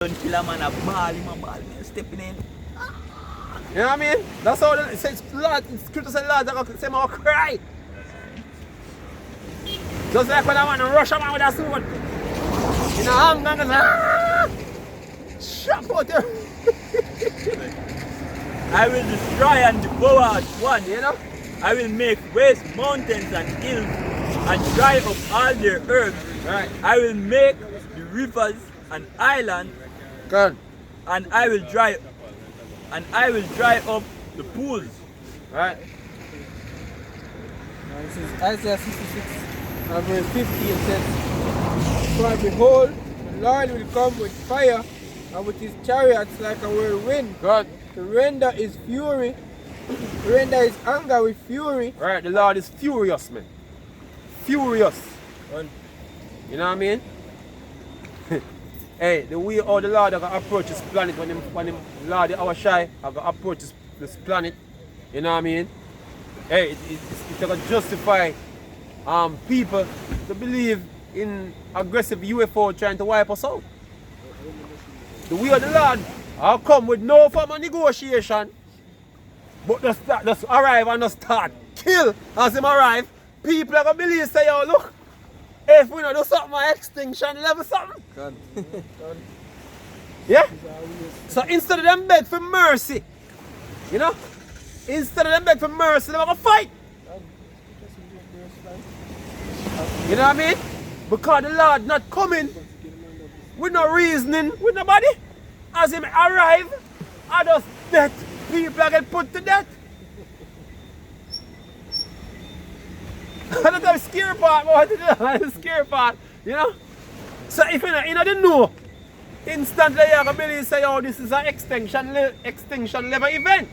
Don't kill a man, a ball, him a ball, stepping in. You know what I mean? That's how it says, Lord, scripture says, Lord, I say, I cry. Just like when I want to rush a man with a sword. In a anger, and shut out there. I will destroy and devour at one. You know? I will make waste mountains and hills and dry up all their earth. Right. I will make the rivers an island, Good. and I will dry up the pools. Right. Now this is Isaiah 66 and verse 15 says, For behold, the Lord will come with fire and with his chariots like a whirlwind. Good. To render his fury, to render his anger with fury. Right. The Lord is furious, man. Furious. And You know what I mean? Hey, the way how the Lord are going to approach this planet when him Lord YAHAWASHI are going to approach this planet, you know what I mean? Hey, it's going to justify people to believe in aggressive UFO trying to wipe us out. The way of the Lord will come with no form of negotiation, but just arrive and just start kill as him arrive. People are going to believe, say, yo, look, if we don't do something at extinction level something. God. Yeah? So instead of them beg for mercy, you know? Instead of them beg for mercy, they're going to fight. You know what I mean? Because the Lord not coming with no reasoning with nobody. As him arrive, I just death. People are get put to death. That's the scary part, boy. That's the scary part, you know? So if you don't know, instantly you're going to believe, say, oh, this is an extinction level event.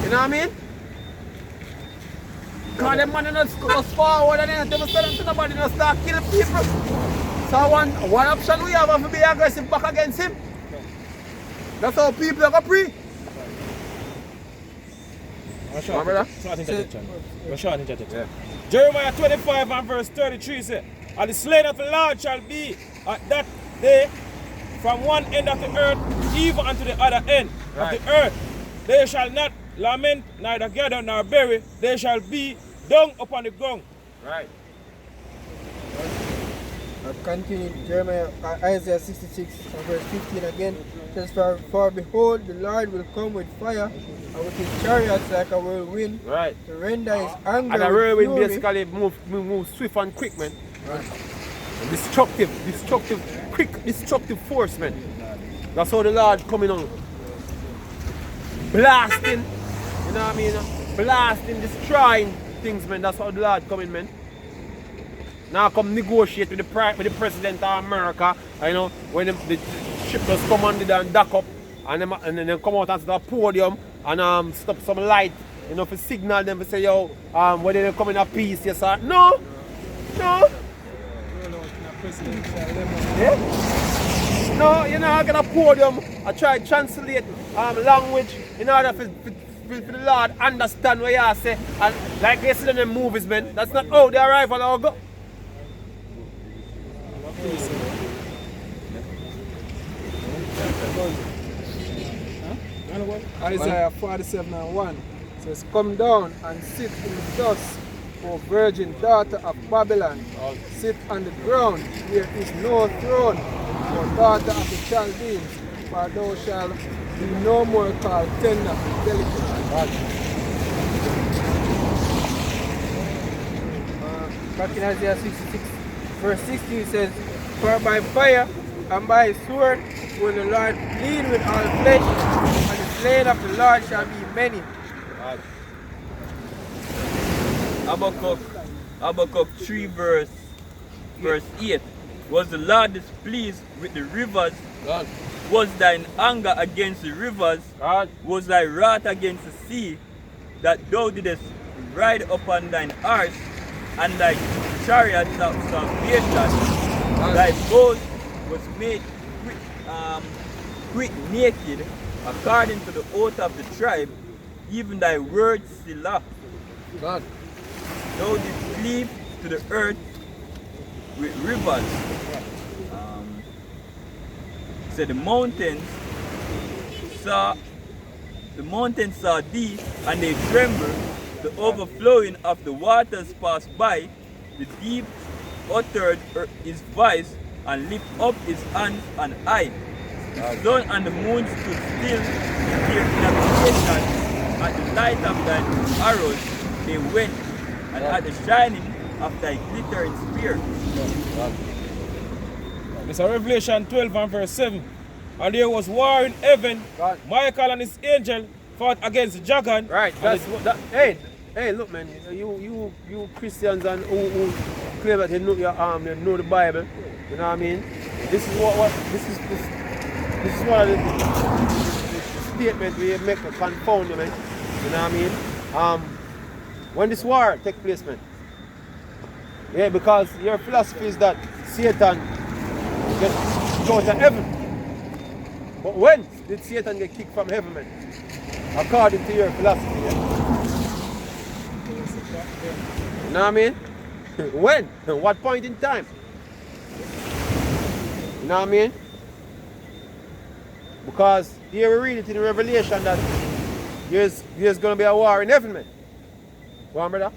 You know what I mean? Because them man not go forward and then never tell them to nobody, not start killing people. So one option we have to be aggressive back against him. That's how people are going to pray. Yeah. Jeremiah 25 and verse 33 says, And the slain of the Lord shall be at that day from one end of the earth even unto the other end of the earth. They shall not lament, neither gather nor bury, they shall be dung upon the ground. Right. I've continued Jeremiah, Isaiah 66 and verse 15 again. Says, for behold, the Lord will come with fire and with his chariots like a whirlwind. Right. To render his anger And a with whirlwind fury. basically move swift and quick, man. Right. Destructive force, man. That's how the Lord coming on. Blasting, you know what I mean? Blasting, destroying things, man. That's how the Lord coming, man. Now come negotiate with the president of America, you know, when the ship just come on and dock up and then they come out onto the podium and stop some light, you know, for signal them to say, yo, whether they come in a peace, yes or no. No. Yeah? No, you know, I get a podium, I try to translate language in order for the Lord understand what you say. And like they see in the movies, man, that's not how they arrive and how go. Isaiah 47 and 1 says, Come down and sit in the dust, O virgin daughter of Babylon. Sit on the ground, there is no throne, O daughter of the Chaldeans, for thou shalt be no more called tender and delicate. Back in Isaiah 66, verse 16 says, For by fire and by sword will the Lord plead with all flesh, and the slain of the Lord shall be many. Habakkuk 3 verse 8. Was the Lord displeased with the rivers? God. Was thine anger against the rivers? God. Was thy wrath against the sea, that thou didst ride upon thine horse, and thy chariot of salvation? Thy boast was made quick naked, according to the oath of the tribe, even thy words Selah. God. Thou didst cleave to the earth with rivers. said the mountains saw thee, and they trembled. The overflowing of the waters passed by. The deep uttered his voice and lifted up his hands and eyes. The sun and the moon stood still in their navigation. At the light of thine arrows they went, and at the shining of thy glittering spear. It's a Revelation 12 and verse 7. And there was war in heaven. God. Michael and his angel fought against the dragon. Right. That's what that. Hey, look, man. You Christians and who claim that they know they know the Bible. You know what I mean? This is this is one of the statements we make to confound you, man. You know what I mean? When this war take place, man. Yeah, because your philosophy is that Satan gets out of heaven. But when did Satan get kicked from heaven, man? According to your philosophy, yeah? You know what I mean? When? At what point in time? You know what I mean? Because here we read it in Revelation that there's going to be a war in heaven, man. Go on, brother.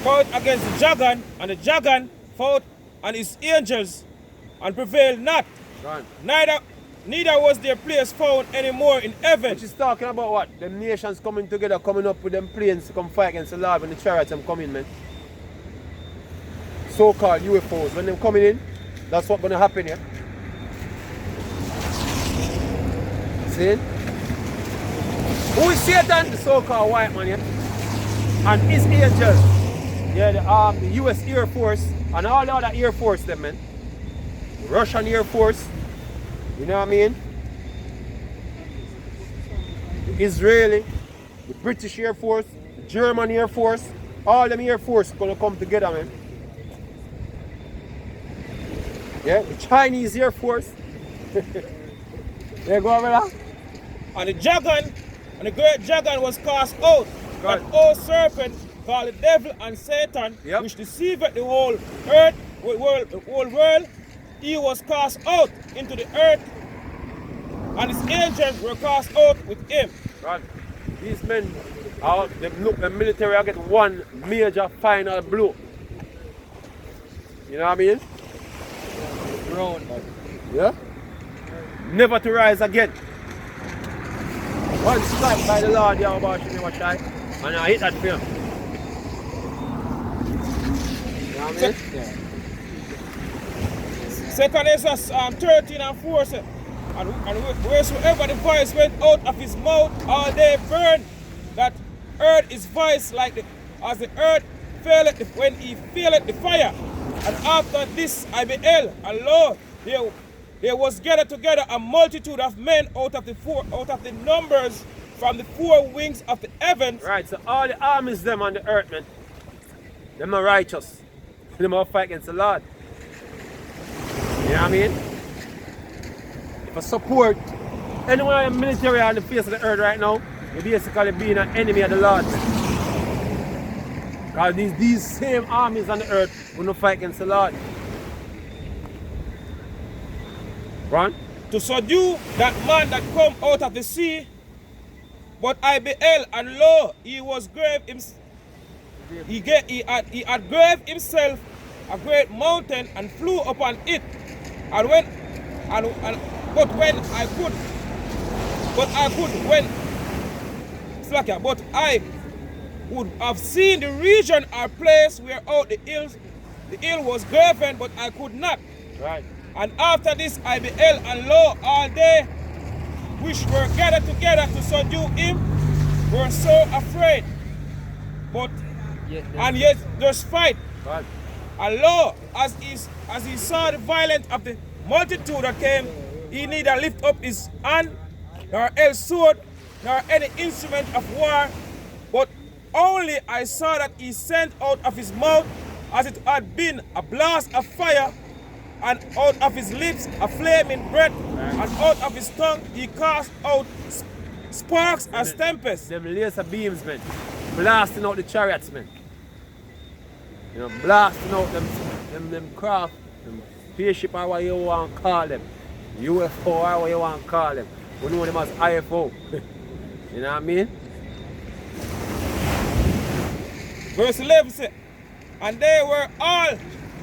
Fought against the dragon, and the dragon fought and his angels and prevailed not. Go on. Neither was their place found anymore in heaven. Which is talking about what? The nations coming together, coming up with them planes to come fight against the Lord when the chariots them coming, man. So-called UFOs, when them coming in, that's what's going to happen here. See? Who is Satan? The so-called white man, yeah? And his angels. Yeah, the US Air Force and all the other Air Force, them, man. The Russian Air Force. You know what I mean? The Israeli, the British Air Force, the German Air Force, all them Air Force gonna come together, man. Yeah, the Chinese Air Force. There you go over there. And the dragon, and the great dragon was cast out. God. That old serpent called the devil and Satan, Yep. which deceived the whole earth, the whole world. He was cast out into the earth, and his angels were cast out with him. God, these men, the military are get one major final blow. You know what I mean? Ground. Yeah? Never to rise again. One strike by the Lord, YAHAWASHI, and I hit that film. You know what I mean? Yeah. Second Esdras 13 and 4 said, and wheresoever the voice went out of his mouth, all day burned. That earth is voice like as the earth faileth when he feeleth the fire. And after this I beheld, and lo, there was gathered together a multitude of men out of the numbers from the four wings of the heavens. Right, so all the armies them on the earth, man, them are righteous. Them are fight against the Lord. You know what I mean? If I support anyone in the military on the face of the earth right now, you're basically being an enemy of the Lord. Because these same armies on the earth will not fight against the Lord. Run. To subdue that man that come out of the sea. But I beheld, and lo, he was grave he had graved himself a great mountain and flew upon it. And when I would have seen the region or place where out the hill was graven, but I could not. Right. And after this I beheld, and lo, all they which were gathered together to subdue him were so afraid. And yet there's fight. Right. And lo, as he saw the violence of the multitude that came, he neither lift up his hand, nor held sword, nor any instrument of war, but only I saw that he sent out of his mouth as it had been a blast of fire, and out of his lips a flaming breath, and out of his tongue he cast out sparks as tempests. Them laser beams, man, blasting out the chariots, man. You know, blasting out them craft, them spaceship or what you want to call them. UFO or what you want to call them. We know them as IFO. You know what I mean? Verse 11 says, and they were all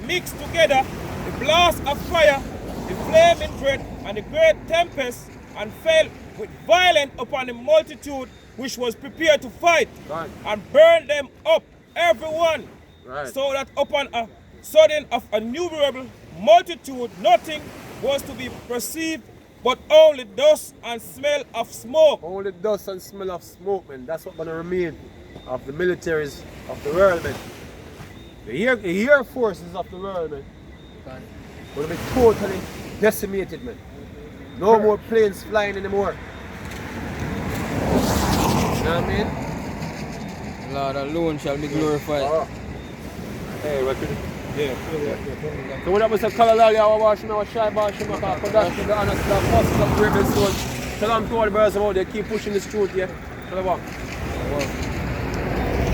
mixed together, the blast of fire, the flaming dread, and the great tempest, and fell with violence upon the multitude which was prepared to fight, Right. and burned them up, everyone, Right. so that upon a sudden of innumerable multitude nothing was to be perceived, but only dust and smell of smoke. Only dust and smell of smoke, man. That's what's gonna remain of the militaries of the world, man. The air forces of the world, man, will be totally decimated, man. No more planes flying anymore. You know what I mean? Lord alone shall be glorified. Oh. Hey, what could Yeah. so when I was a color lally, I was washing our shy bar, she make a production, the honest, the forces of rebel soul. Tell them to all the brothers about they keep pushing this truth, yeah. Tell them what.